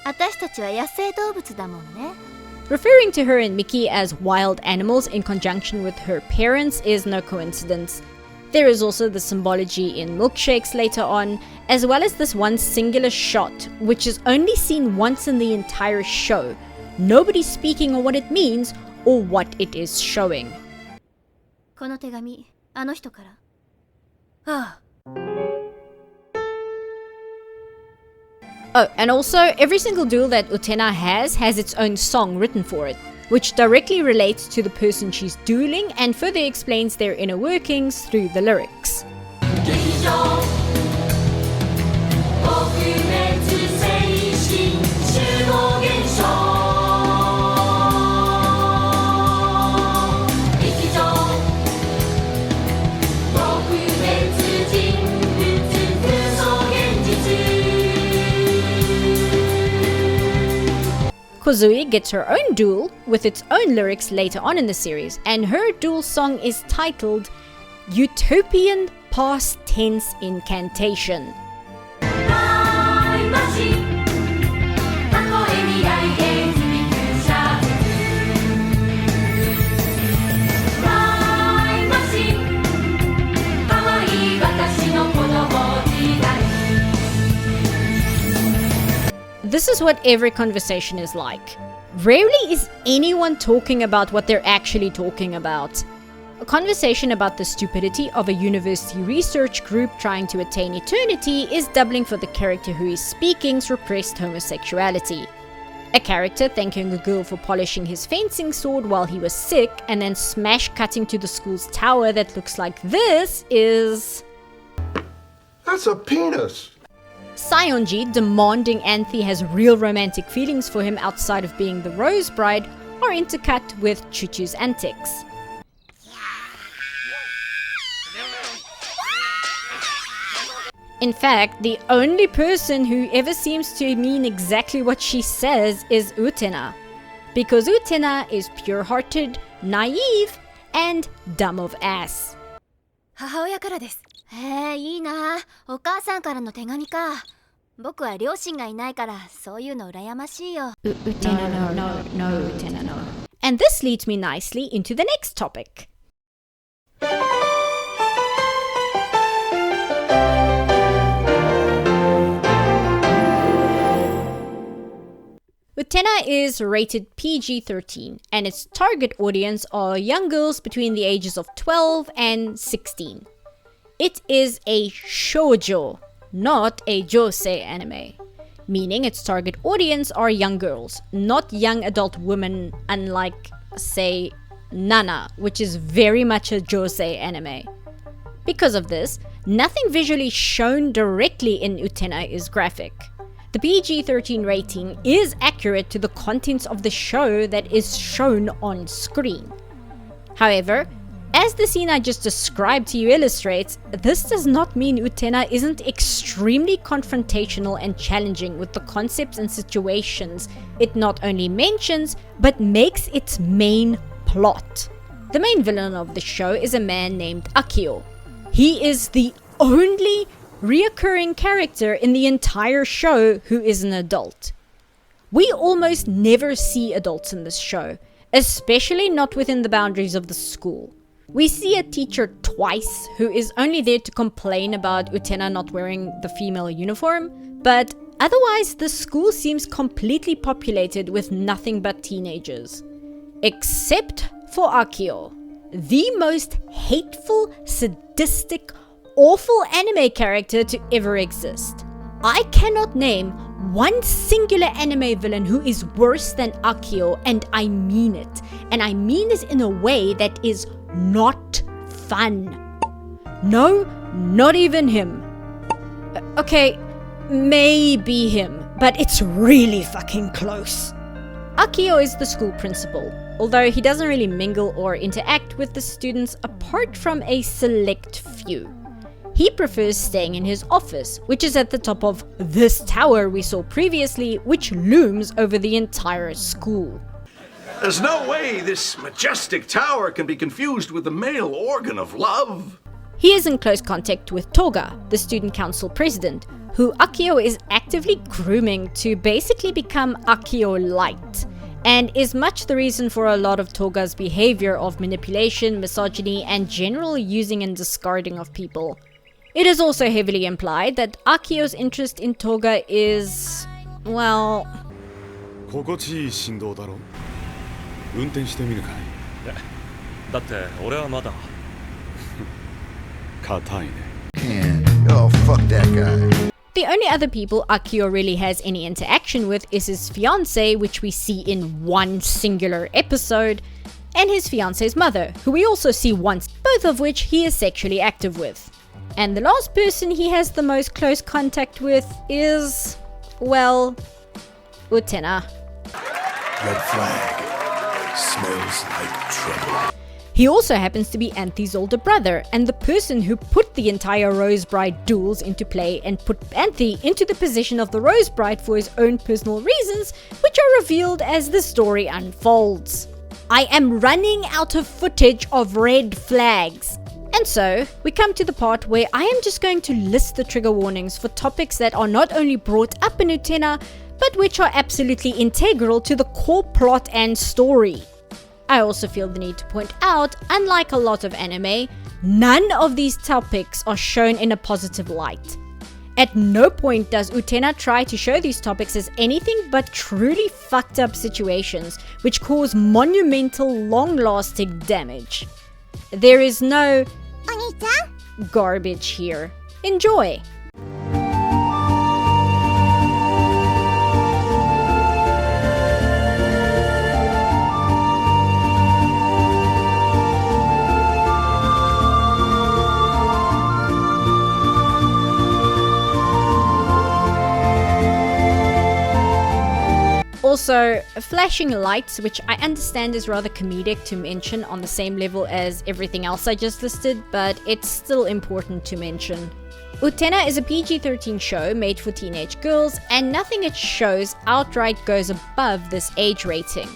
私たちは野生動物だもんね。 Referring to her and Mickey as wild animals in conjunction with her parents is no coincidence. There is also the symbology in milkshakes later on, as well as this one singular shot, which is only seen once in the entire show. Nobody speaking on what it means or what it is showing. この手紙、あの人から。ああ。Oh, and also, every single duel that Utena has its own song written for it, which directly relates to the person she's dueling and further explains their inner workings through the lyrics. Kozui gets her own duel with its own lyrics later on in the series, and her duel song is titled Utopian Past Tense Incantation. this is what every conversation is like. Rarely is anyone talking about what they're actually talking about. A conversation about the stupidity of a university research group trying to attain eternity is doubling for the character who is speaking's repressed homosexuality. A character thanking a girl for polishing his fencing sword while he was sick and then smash cutting to the school's tower that looks like this is... That's a penis! Sionji demanding Anthe has real romantic feelings for him outside of being the Rose Bride are intercut with Chuchu's antics. In fact, the only person who ever seems to mean exactly what she says is Utena. Because Utena is pure-hearted, naive, and dumb of ass. 母親からです。いいな。お母さんからの手紙か。僕は両親がいないからそういうの羨ましいよ。Utena, no, Utena, no. And this leads me nicely into the next topic. Utena is rated PG-13 and its target audience are young girls between the ages of 12 and 16. It is a shoujo, not a josei anime, meaning its target audience are young girls, not young adult women unlike, say, Nana, which is very much a josei anime. Because of this, nothing visually shown directly in Utena is graphic. The PG-13 rating is accurate to the contents of the show that is shown on screen. However, as the scene I just described to you illustrates, this does not mean Utena isn't extremely confrontational and challenging with the concepts and situations it not only mentions, but makes its main plot. The main villain of the show is a man named Akio. He is the only reoccurring character in the entire show who is an adult. We almost never see adults in this show, especially not within the boundaries of the school. We see a teacher twice who is only there to complain about Utena not wearing the female uniform, but otherwise the school seems completely populated with nothing but teenagers. Except for Akio, the most hateful, sadistic, awful anime character to ever exist. I cannot name one singular anime villain who is worse than Akio, and I mean it. And I mean it in a way that is not fun. No, not even him. Okay, maybe him, but it's really fucking close. Akio is the school principal, although he doesn't really mingle or interact with the students apart from a select few. He prefers staying in his office, which is at the top of this tower we saw previously, which looms over the entire school. There's no way this majestic tower can be confused with the male organ of love. He is in close contact with Toga, the student council president, who Akio is actively grooming to basically become Akio Light, and is much the reason for a lot of Toga's behavior of manipulation, misogyny, and general using and discarding of people. It is also heavily implied that Akio's interest in Toga is, well... 心地いい振動だろ。運転してみるかい？だって俺はまだ。硬いね。Oh, fuck that guy. The only other people Akio really has any interaction with is his fiancée, which we see in one singular episode, and his fiancée's mother, who we also see once, both of which he is sexually active with. And the last person he has the most close contact with is, well, Utena. Red flag. Smells like trouble. He also happens to be Anthe's older brother, and the person who put the entire Rose Bride duels into play and put Anthe into the position of the Rose Bride for his own personal reasons, which are revealed as the story unfolds. I am running out of footage of red flags. And so, we come to the part where I am just going to list the trigger warnings for topics that are not only brought up in Utena, but which are absolutely integral to the core plot and story. I also feel the need to point out, unlike a lot of anime, none of these topics are shown in a positive light. At no point does Utena try to show these topics as anything but truly fucked up situations which cause monumental, long-lasting damage. There is no garbage here. Enjoy! Also, flashing lights, which I understand is rather comedic to mention on the same level as everything else I just listed, but it's still important to mention. Utena is a PG-13 show made for teenage girls, and nothing it shows outright goes above this age rating.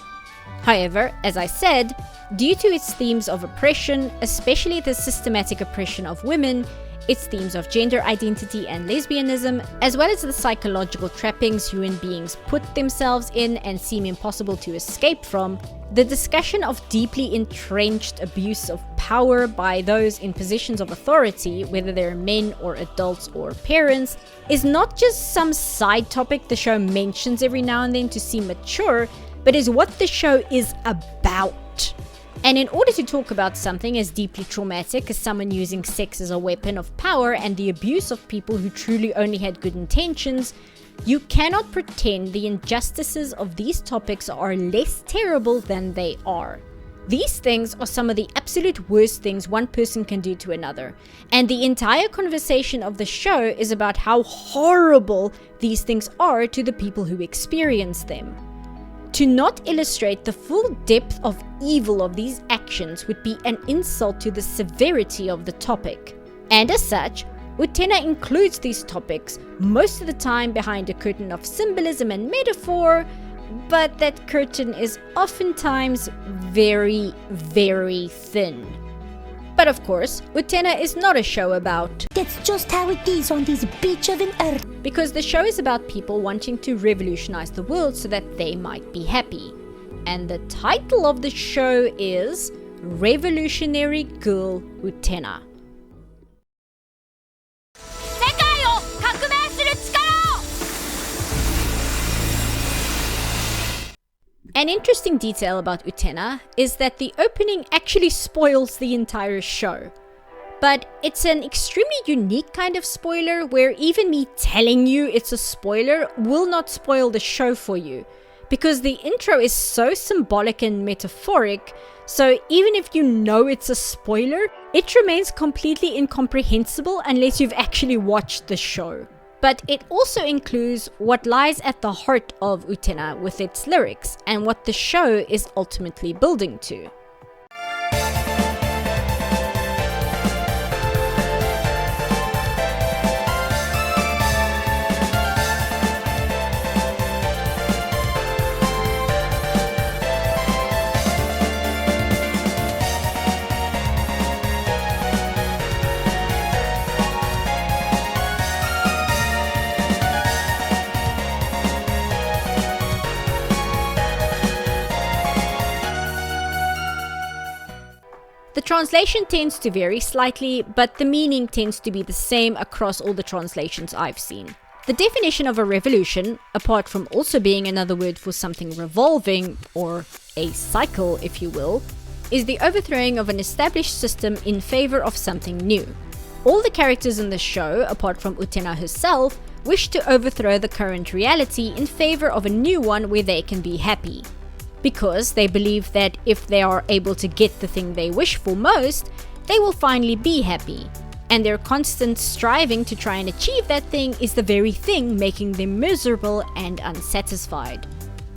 However, as I said, due to its themes of oppression, especially the systematic oppression of women, its themes of gender identity and lesbianism, as well as the psychological trappings human beings put themselves in and seem impossible to escape from, the discussion of deeply entrenched abuse of power by those in positions of authority, whether they're men or adults or parents, is not just some side topic the show mentions every now and then to seem mature, but is what the show is about. And in order to talk about something as deeply traumatic as someone using sex as a weapon of power and the abuse of people who truly only had good intentions, you cannot pretend the injustices of these topics are less terrible than they are. These things are some of the absolute worst things one person can do to another, and the entire conversation of the show is about how horrible these things are to the people who experience them. To not illustrate the full depth of evil of these actions would be an insult to the severity of the topic. And as such, Utena includes these topics most of the time behind a curtain of symbolism and metaphor, but that curtain is oftentimes very, very thin. But of course, Utena is not a show about "That's just how it is on this bitch of an earth," because the show is about people wanting to revolutionize the world so that they might be happy. And the title of the show is Revolutionary Girl Utena. An interesting detail about Utena is that the opening actually spoils the entire show. But it's an extremely unique kind of spoiler where even me telling you it's a spoiler will not spoil the show for you, because the intro is so symbolic and metaphoric, so even if you know it's a spoiler, it remains completely incomprehensible unless you've actually watched the show. But it also includes what lies at the heart of Utena with its lyrics and what the show is ultimately building to. The translation tends to vary slightly, but the meaning tends to be the same across all the translations I've seen. The definition of a revolution, apart from also being another word for something revolving, or a cycle if you will, is the overthrowing of an established system in favor of something new. All the characters in the show, apart from Utena herself, wish to overthrow the current reality in favor of a new one where they can be happy. Because they believe that if they are able to get the thing they wish for most, they will finally be happy. And their constant striving to try and achieve that thing is the very thing making them miserable and unsatisfied.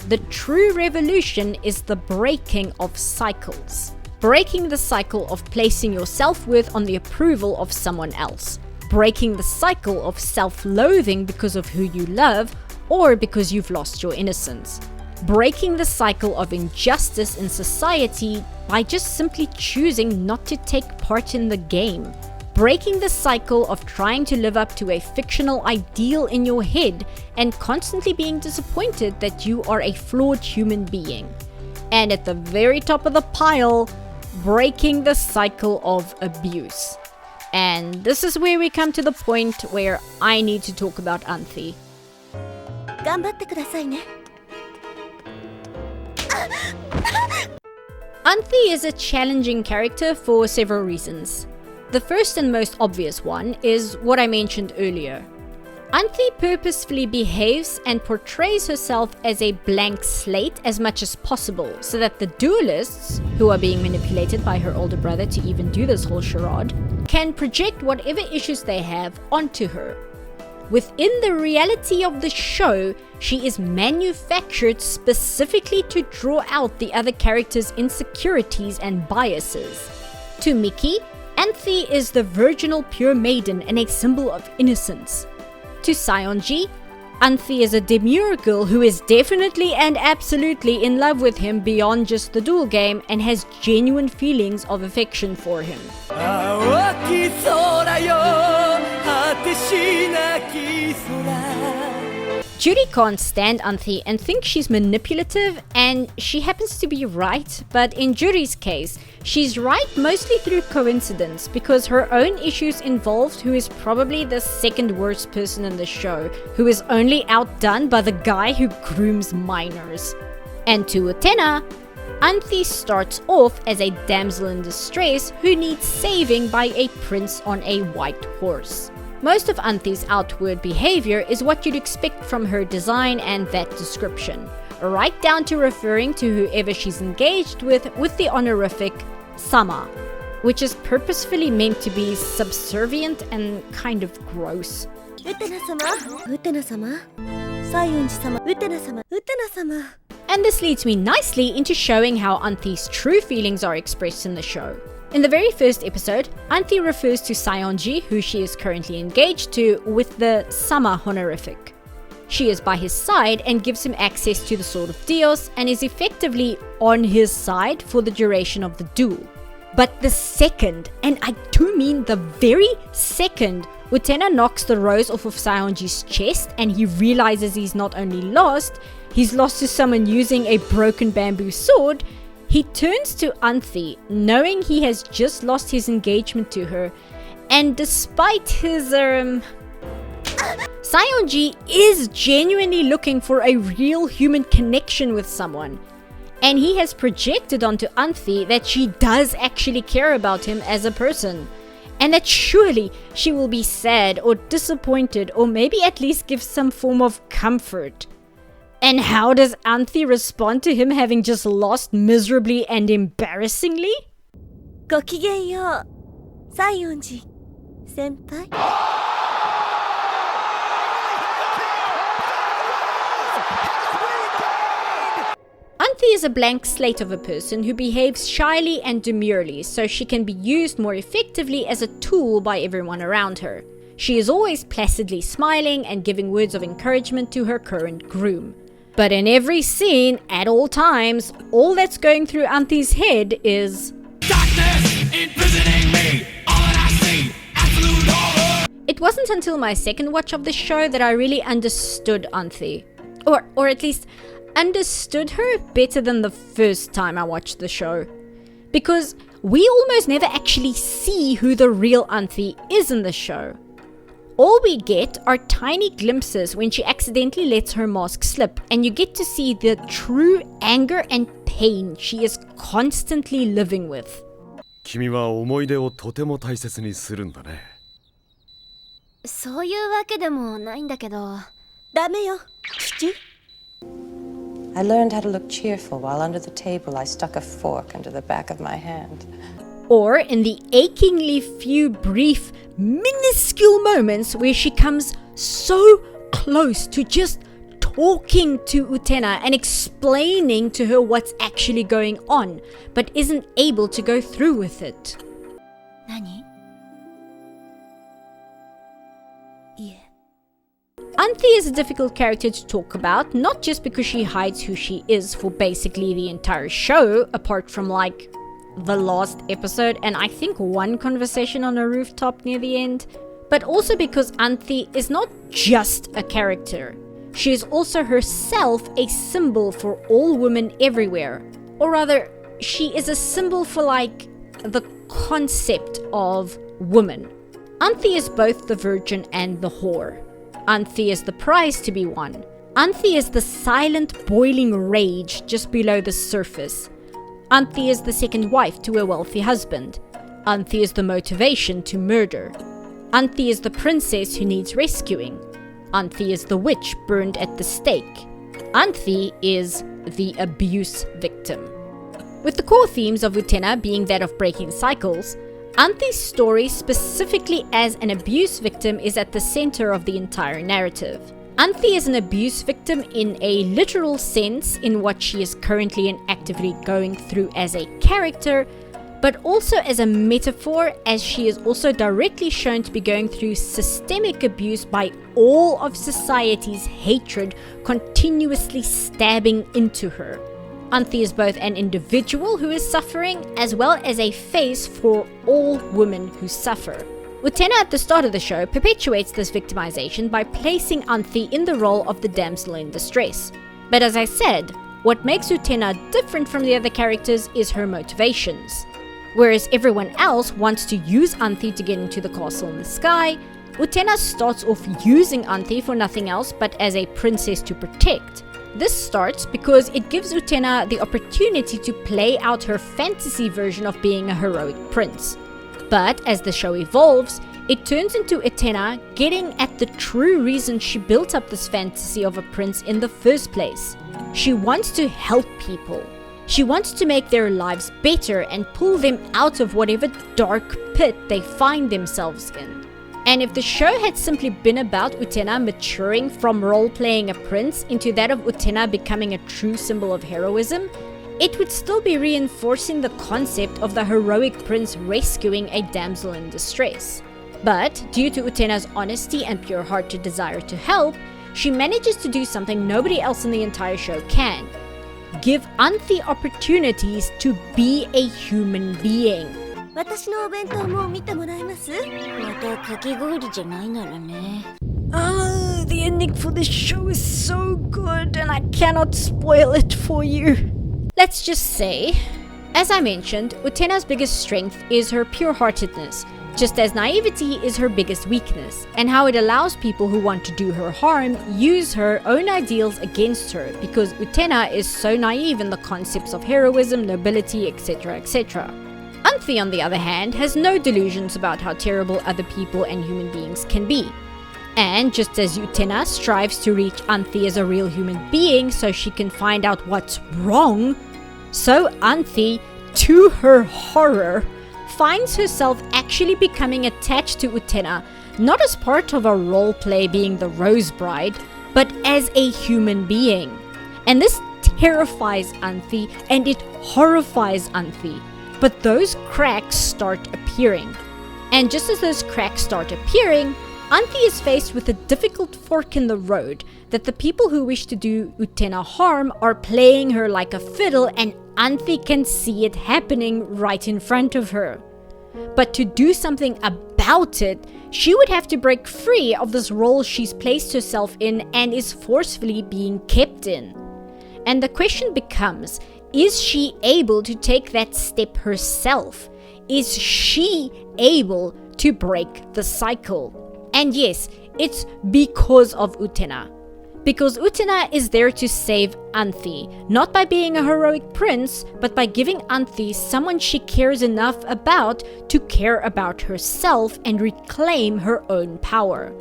The true revolution is the breaking of cycles. Breaking the cycle of placing your self-worth on the approval of someone else. Breaking the cycle of self-loathing because of who you love or because you've lost your innocence. Breaking the cycle of injustice in society by just simply choosing not to take part in the game. Breaking the cycle of trying to live up to a fictional ideal in your head and constantly being disappointed that you are a flawed human being. And at the very top of the pile, breaking the cycle of abuse. And this is where we come to the point where I need to talk about Anthi. 頑張ってくださいね。 Anthi is a challenging character for several reasons. The first and most obvious one is what I mentioned earlier. Anthi purposefully behaves and portrays herself as a blank slate as much as possible so that the duelists, who are being manipulated by her older brother to even do this whole charade, can project whatever issues they have onto her. Within the reality of the show, she is manufactured specifically to draw out the other characters' insecurities and biases. To Miki, Anthi is the virginal pure maiden and a symbol of innocence. To Saionji, Anthi is a demure girl who is definitely and absolutely in love with him beyond just the duel game and has genuine feelings of affection for him. Judy can't stand Anthi and thinks she's manipulative, and she happens to be right, but in Judy's case, she's right mostly through coincidence because her own issues involved who is probably the second worst person in the show, who is only outdone by the guy who grooms minors. And to Utena, Anthi starts off as a damsel in distress who needs saving by a prince on a white horse. Most of Anthi's outward behavior is what you'd expect from her design and that description, right down to referring to whoever she's engaged with the honorific Sama, which is purposefully meant to be subservient and kind of gross. And this leads me nicely into showing how Anthi's true feelings are expressed in the show. In the very first episode, Anthi refers to Saionji, who she is currently engaged to, with the Sama honorific. She is by his side and gives him access to the Sword of Dios and is effectively on his side for the duration of the duel. But the second, and I do mean the very second, Utena knocks the rose off of Saionji's chest and he realizes he's not only lost, he's lost to someone using a broken bamboo sword. He turns to Anthi, knowing he has just lost his engagement to her, and despite his Saionji is genuinely looking for a real human connection with someone, and he has projected onto Anthi that she does actually care about him as a person, and that surely she will be sad or disappointed or maybe at least give some form of comfort. And how does Anthi respond to him having just lost miserably and embarrassingly? ごきげんよう、Saionji senpai. Anthi is a blank slate of a person who behaves shyly and demurely so she can be used more effectively as a tool by everyone around her. She is always placidly smiling and giving words of encouragement to her current groom. But in every scene, at all times, all that's going through Anthi's head is darkness imprisoning me, all that I see, absolute horror. It wasn't until my second watch of the show that I really understood Anthi. Or at least understood her better than the first time I watched the show. Because we almost never actually see who the real Anthi is in the show. All we get are tiny glimpses when she accidentally lets her mask slip, and you get to see the true anger and pain she is constantly living with. 君は思い出をとても大切にするんだね。そういうわけでもないんだけど、ダメよ、父。I learned how to look cheerful while under the table I stuck a fork into the back of my hand. Or in the achingly few brief, minuscule moments where she comes so close to just talking to Utena and explaining to her what's actually going on, but isn't able to go through with it. 何? Anthi is a difficult character to talk about, not just because she hides who she is for basically the entire show, apart from like the last episode and I think one conversation on a rooftop near the end, but also because Anthi is not just a character. She is also herself a symbol for all women everywhere. Or rather, she is a symbol for like the concept of woman. Anthy is both the virgin and the whore. Anthy is the prize to be won. Anthy is the silent boiling rage just below the surface. Anthy is the second wife to a wealthy husband. Anthy is the motivation to murder. Anthy is the princess who needs rescuing. Anthy is the witch burned at the stake. Anthy is the abuse victim. With the core themes of Utena being that of breaking cycles, Anthy's story specifically as an abuse victim is at the center of the entire narrative. Anthy is an abuse victim in a literal sense in what she is currently and actively going through as a character, but also as a metaphor, as she is also directly shown to be going through systemic abuse by all of society's hatred continuously stabbing into her. Anthy is both an individual who is suffering as well as a face for all women who suffer. Utena at the start of the show perpetuates this victimization by placing Anthy in the role of the damsel in distress. But as I said, what makes Utena different from the other characters is her motivations. Whereas everyone else wants to use Anthy to get into the castle in the sky, Utena starts off using Anthy for nothing else but as a princess to protect. This starts because it gives Utena the opportunity to play out her fantasy version of being a heroic prince. But as the show evolves, it turns into Utena getting at the true reason she built up this fantasy of a prince in the first place. She wants to help people. She wants to make their lives better and pull them out of whatever dark pit they find themselves in. And if the show had simply been about Utena maturing from role-playing a prince into that of Utena becoming a true symbol of heroism, it would still be reinforcing the concept of the heroic prince rescuing a damsel in distress. But due to Utena's honesty and pure hearted desire to help, she manages to do something nobody else in the entire show can. Give Anthy opportunities to be a human being. 私のお弁当も見てもらえます？またかき氷じゃないならね。The ending for this show is so good and I cannot spoil it for you. Let's just say, as I mentioned, Utena's biggest strength is her pure-heartedness, just as naivety is her biggest weakness, and how it allows people who want to do her harm use her own ideals against her, because Utena is so naive in the concepts of heroism, nobility, etc., etc. Anthy, on the other hand, has no delusions about how terrible other people and human beings can be. And just as Utena strives to reach Anthy as a real human being so she can find out what's wrong, so Anthy, to her horror, finds herself actually becoming attached to Utena, not as part of a roleplay being the Rose Bride, but as a human being. And this terrifies Anthy and it horrifies Anthy. But those cracks start appearing. And just as those cracks start appearing, Anthy is faced with a difficult fork in the road that the people who wish to do Utena harm are playing her like a fiddle, and Anthy can see it happening right in front of her. But to do something about it, she would have to break free of this role she's placed herself in and is forcefully being kept in. And the question becomes, is she able to take that step herself? Is she able to break the cycle? And yes, it's because of Utena. Because Utena is there to save Anthy, not by being a heroic prince, but by giving Anthy someone she cares enough about to care about herself and reclaim her own power.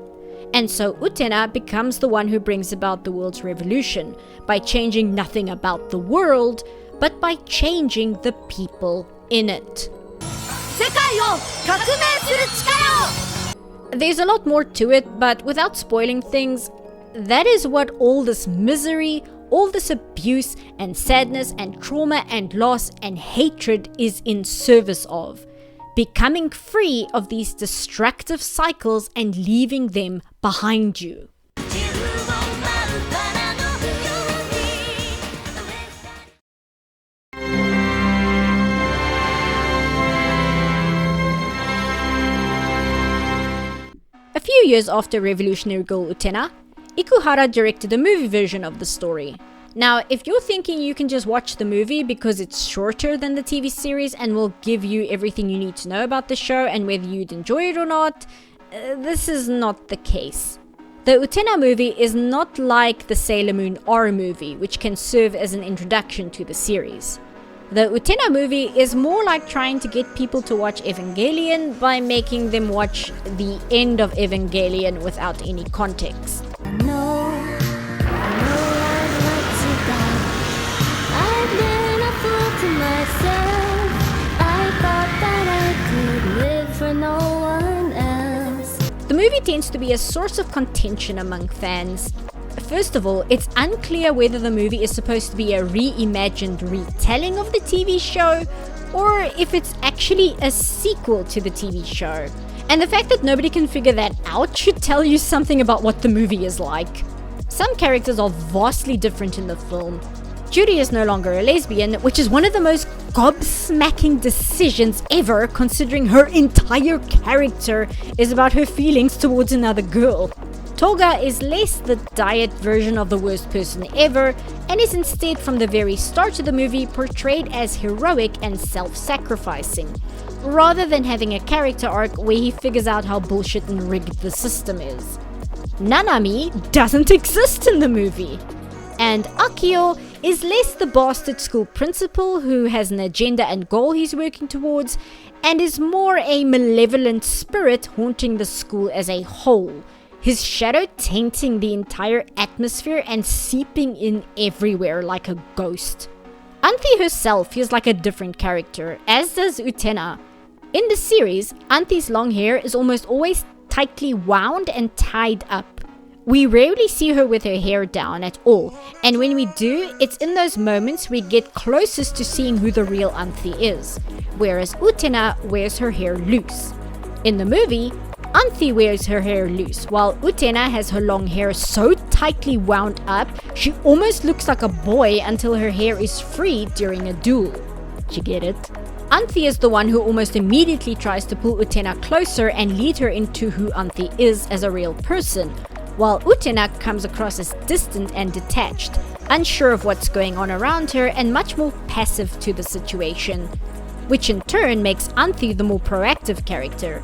And so Utena becomes the one who brings about the world's revolution, by changing nothing about the world, but by changing the people in it. There's a lot more to it, but without spoiling things, that is what all this misery, all this abuse and sadness and trauma and loss and hatred is in service of. Becoming free of these destructive cycles and leaving them behind you. A few years after Revolutionary Girl Utena, Ikuhara directed a movie version of the story. Now, if you're thinking you can just watch the movie because it's shorter than the TV series and will give you everything you need to know about the show and whether you'd enjoy it or not, this is not the case. The Utena movie is not like the Sailor Moon R movie, which can serve as an introduction to the series. The Utena movie is more like trying to get people to watch Evangelion by making them watch the end of Evangelion without any context. The movie tends to be a source of contention among fans. First of all, it's unclear whether the movie is supposed to be a reimagined retelling of the TV show, or if it's actually a sequel to the TV show. And the fact that nobody can figure that out should tell you something about what the movie is like. Some characters are vastly different in the film. Judy is no longer a lesbian, which is one of the most gobsmacking decisions ever, considering her entire character is about her feelings towards another girl. Toga is less the diet version of the worst person ever, and is instead from the very start of the movie portrayed as heroic and self-sacrificing, rather than having a character arc where he figures out how bullshit and rigged the system is. Nanami doesn't exist in the movie. And Akio is less the bastard school principal who has an agenda and goal he's working towards, and is more a malevolent spirit haunting the school as a whole, his shadow tainting the entire atmosphere and seeping in everywhere like a ghost. Anthy herself feels like a different character, as does Utena. In the series, Anthy's long hair is almost always tightly wound and tied up. We rarely see her with her hair down at all, and when we do, it's in those moments we get closest to seeing who the real Anthy is, whereas Utena wears her hair loose. In the movie, Anthy wears her hair loose, while Utena has her long hair so tightly wound up, she almost looks like a boy until her hair is free during a duel. Do you get it? Anthy is the one who almost immediately tries to pull Utena closer and lead her into who Anthy is as a real person, while Utena comes across as distant and detached, unsure of what's going on around her and much more passive to the situation, which in turn makes Anthy the more proactive character.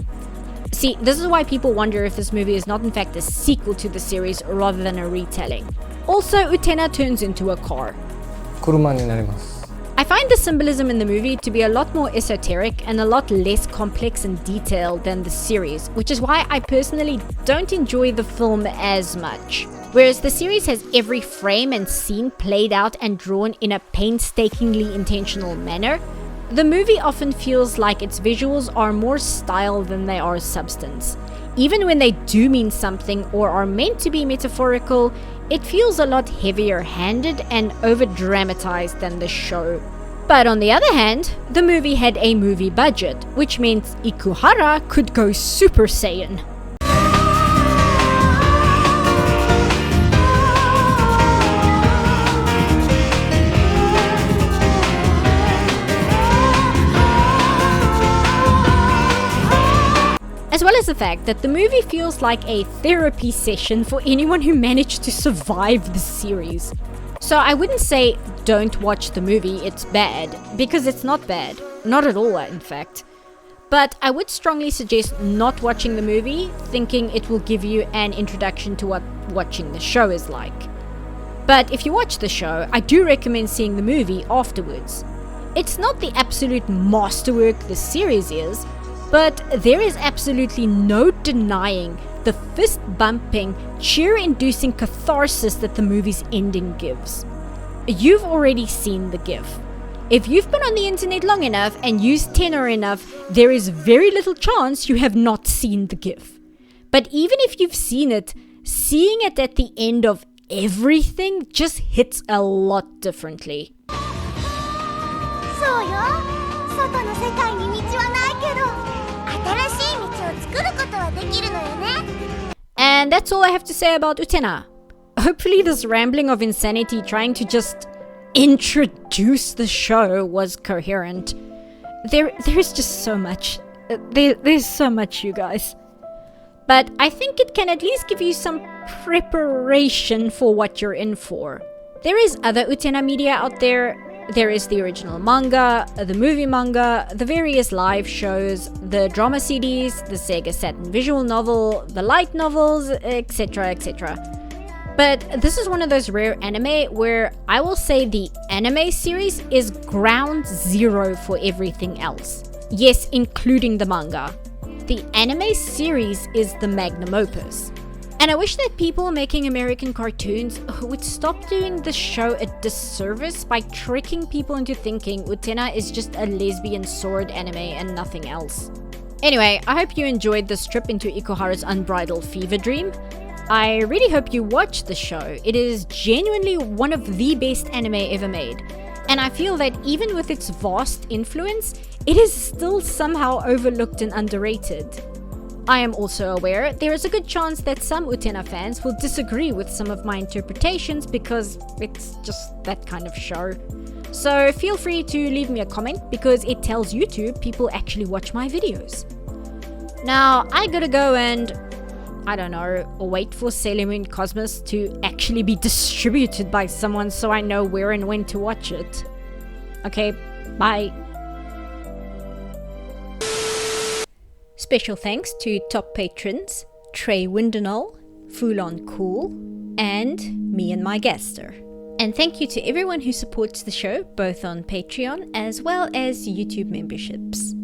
See, this is why people wonder if this movie is not in fact a sequel to the series rather than a retelling. Also, Utena turns into a car. 車になります。I find the symbolism in the movie to be a lot more esoteric and a lot less complex and detailed than the series, which is why I personally don't enjoy the film as much. Whereas the series has every frame and scene played out and drawn in a painstakingly intentional manner, the movie often feels like its visuals are more style than they are substance. Even when they do mean something or are meant to be metaphorical, it feels a lot heavier-handed and over-dramatized than the show. But on the other hand, the movie had a movie budget, which means Ikuhara could go Super Saiyan. As well as the fact that the movie feels like a therapy session for anyone who managed to survive the series. So I wouldn't say don't watch the movie, it's bad, because it's not bad. Not at all, in fact. But I would strongly suggest not watching the movie, thinking it will give you an introduction to what watching the show is like. But if you watch the show, I do recommend seeing the movie afterwards. It's not the absolute masterwork the series is, but there is absolutely no denying the fist-bumping, cheer-inducing catharsis that the movie's ending gives. You've already seen the GIF. If you've been on the internet long enough and used Tenor enough, there is very little chance you have not seen the GIF. But even if you've seen it, seeing it at the end of everything just hits a lot differently. And that's all I have to say about Utena. Hopefully this rambling of insanity trying to just introduce the show was coherent. There's just so much. There's so much, you guys. But I think it can at least give you some preparation for what you're in for. There is other Utena media out there. There is the original manga, the movie manga, the various live shows, the drama CDs, the Sega Saturn visual novel, the light novels, etc, etc. But this is one of those rare anime where I will say the anime series is ground zero for everything else. Yes, including the manga. The anime series is the magnum opus. And I wish that people making American cartoons would stop doing the show a disservice by tricking people into thinking Utena is just a lesbian sword anime and nothing else. Anyway, I hope you enjoyed this trip into Ikuhara's unbridled fever dream. I really hope you watch the show. It is genuinely one of the best anime ever made. And I feel that even with its vast influence, it is still somehow overlooked and underrated. I am also aware there is a good chance that some Utena fans will disagree with some of my interpretations because it's just that kind of show. So feel free to leave me a comment because it tells YouTube people actually watch my videos. Now I gotta go and, I don't know, wait for Sailor Moon Cosmos to actually be distributed by someone so I know where and when to watch it. Okay, bye. Special thanks to top patrons Trey Windenall, Fulon Cool, and me and my guester. And thank you to everyone who supports the show both on Patreon as well as YouTube memberships.